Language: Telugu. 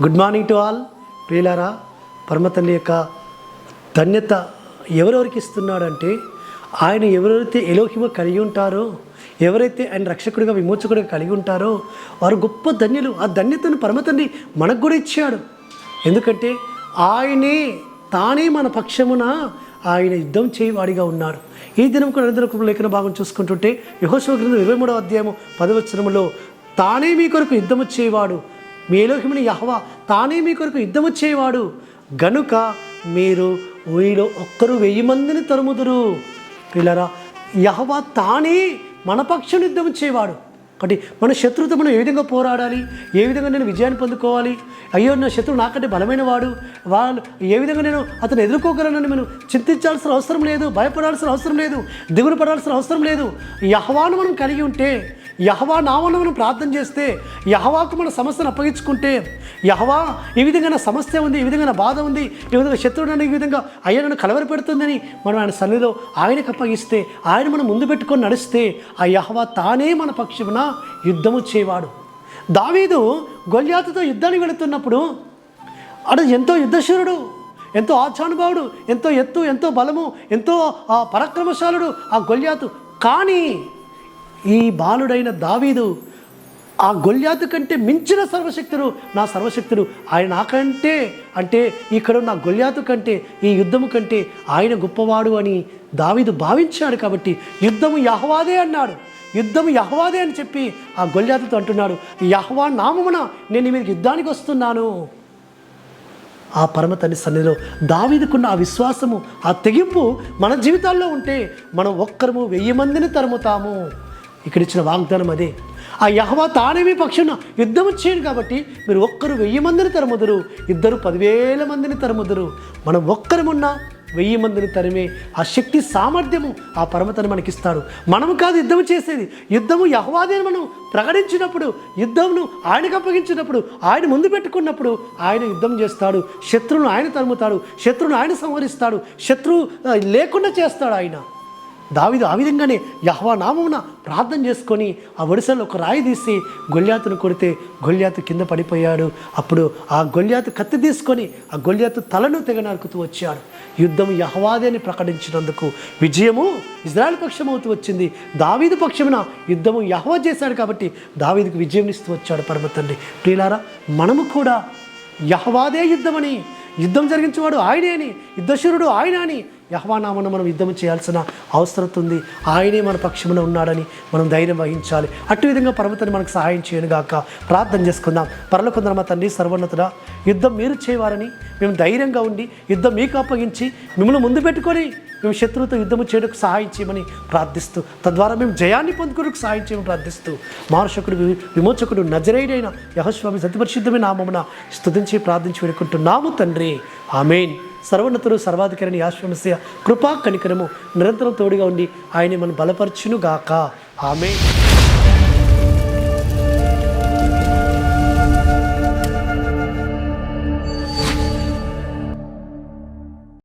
Good morning to all. ప్రియులారా, పరమతండ్రి యొక్క ధన్యత ఎవరెవరికి ఇస్తున్నాడంటే, ఆయన ఎవరైతే ఎలోహిమ కలిగి ఉంటారో, ఎవరైతే ఆయన రక్షకుడిగా విమోచకుడిగా కలిగి ఉంటారో వారు గొప్ప ధన్యులు. ఆ ధన్యతను పరమతండ్రి మనకు కూడా ఇచ్చాడు. ఎందుకంటే ఆయనే తానే మన పక్షమున ఆయన యుద్ధం చేయవాడిగా ఉన్నాడు. ఈ దినం కూడా నిరంతర లేఖన భాగం చూసుకుంటుంటే యెహోషువ గ్రంథం 23వ అధ్యాయము 10వ వచనములో, తానే మీ కొరకు యుద్ధము చేయవాడు, మీ ఎలోహిముని యెహోవా తానే మీ కొరకు యుద్ధము చేయవాడు గనుక మీరు వీళ్ళు ఒక్కరు 1000 మందిని తరుముదురు. పిల్లరా, యెహోవా తానే మన పక్షం యుద్ధం చేయవాడు. కాబట్టి మన శత్రువుతో మనం ఏ విధంగా పోరాడాలి, ఏ విధంగా నేను విజయాన్ని పొందుకోవాలి, అయ్యో నా శత్రువు నాకంటే బలమైన వాడు, వాళ్ళు ఏ విధంగా నేను అతను ఎదుర్కోగలనని మనం చింతించాల్సిన అవసరం లేదు, భయపడాల్సిన అవసరం లేదు, దిగులు పడాల్సిన అవసరం లేదు. యెహోవాను మనం కలిగి ఉంటే, యెహోవా నామమున మనం ప్రార్థన చేస్తే, యెహోవాకు మన సమస్యను అప్పగించుకుంటే, యెహోవా ఈ విధంగా నా సమస్య ఉంది, ఈ విధంగా నా బాధ ఉంది, ఈ విధంగా శత్రువు నన్ను ఈ విధంగా అయ్యా నన్ను కలవర పెడుతుందని మనం ఆయన సన్నిధిలో ఆయనకు అప్పగిస్తే, ఆయన మనం ముందు పెట్టుకొని నడిస్తే, ఆ యెహోవా తానే మన పక్షమున యుద్ధము చేయవాడు. దావీదు గొల్యాతుతో యుద్ధానికి వెళుతున్నప్పుడు అతడు ఎంతో యుద్ధశూరుడు, ఎంతో ఆచానుభావుడు, ఎంతో ఎత్తు, ఎంతో బలము, ఎంతో పరాక్రమశాలుడు ఆ గొల్యాతు. కానీ ఈ బాలుడైన దావీదు ఆ గొల్యాతు కంటే మించిన సర్వశక్తుడు, నా సర్వశక్తుడు ఆయన నాకంటే, అంటే ఇక్కడ నా గొల్యాతు కంటే, ఈ యుద్ధము కంటే ఆయన గొప్పవాడు అని దావీదు భావించాడు. కాబట్టి యుద్ధము యెహోవాదే అన్నాడు. యుద్ధము యెహోవాదే అని చెప్పి ఆ గొల్యాతుతో అంటున్నాడు, యెహోవా నామమున నేను మీకు యుద్ధానికి వస్తున్నాను. ఆ పరమ తండ్రి సన్నిధిలో దావీదుకున్న ఆ విశ్వాసము, ఆ తెగింపు మన జీవితాల్లో ఉంటే మనం ఒక్కరము 1000 మందిని తరుముతాము. ఇక్కడ ఇచ్చిన వాగ్దానం అదే. ఆ యెహోవా తానే మీ పక్షాన యుద్ధము చేయను కాబట్టి మీరు ఒక్కరు 1000 మందిని తరుముదురు, ఇద్దరు 10,000 మందిని తరుముదురు. మనం ఒక్కరమున్నా 1000 మందిని తరిమే ఆ శక్తి సామర్థ్యము ఆ పరమతను మనకిస్తాడు. మనము కాదు యుద్ధము చేసేది, యుద్ధము యెహోవాదే అని మనం ప్రకటించినప్పుడు, యుద్ధమును ఆయనకు అప్పగించినప్పుడు, ఆయన ముందు పెట్టుకున్నప్పుడు ఆయన యుద్ధం చేస్తాడు. శత్రువును ఆయన తరుముతాడు, శత్రువును ఆయన సంహరిస్తాడు, శత్రువు లేకుండా చేస్తాడు ఆయన. దావీదు ఆ విధంగానే యెహోవా నామమున ప్రార్థన చేసుకొని ఆ ఒడిసెలో ఒక రాయి తీసి గొల్యాతును కొడితే గొల్యాతు కింద పడిపోయాడు. అప్పుడు ఆ గొల్యాతు కత్తి తీసుకొని ఆ గొల్యాతు తలను తెగ నరుకుతూ వచ్చాడు. యుద్ధం యెహోవాదే అని ప్రకటించినందుకు విజయము ఇజ్రాయెల్ పక్షమవుతూ వచ్చింది. దావీదు పక్షమున యుద్ధము యెహోవా చేశాడు కాబట్టి దావీదుకు విజయం ఇస్తూ వచ్చాడు పరమ తండ్రి. ప్రియులారా, మనము కూడా యెహోవాదే యుద్ధమని, యుద్ధం జరిగించేవాడు ఆయనే అని, యుద్ధశూరుడు ఆయన అని యెహోవా నామమున మనం యుద్ధం చేయాల్సిన అవసరం ఉంది. ఆయనే మన పక్షమున ఉన్నాడని మనం ధైర్యం వహించాలి. అటు విధంగా పరమతని మనకు సహాయం చేయను గాక. ప్రార్థన చేసుకుందాం. పరలోకమందున్న మా తండ్రి సర్వోన్నతుడా, యుద్ధం మీరు చేయవారని మేము ధైర్యంగా ఉండి యుద్ధం మీకు అప్పగించి మిమ్మల్ని ముందు పెట్టుకొని మేము శత్రువుతో యుద్ధము చేయడానికి సహాయం చేయమని ప్రార్థిస్తూ, తద్వారా మేము జయాన్ని పొందుకోవడానికి సహాయం చేయమని ప్రార్థిస్తూ, మానుషకుడు విమోచకుడు నజరేయుడైన యెహోషువ సత్యపరిశుద్ధమైన నామమున స్తుతించి ప్రార్థించి వేడుకుంటున్నాము తండ్రి. ఆమేన్. సర్వోన్నతుడు సర్వాధికారిని యాశ్వమస్య కృపా కనికరము నిరంతరం తోడుగా ఉండి ఆయన మనం బలపరచును గాక. ఆమేన్.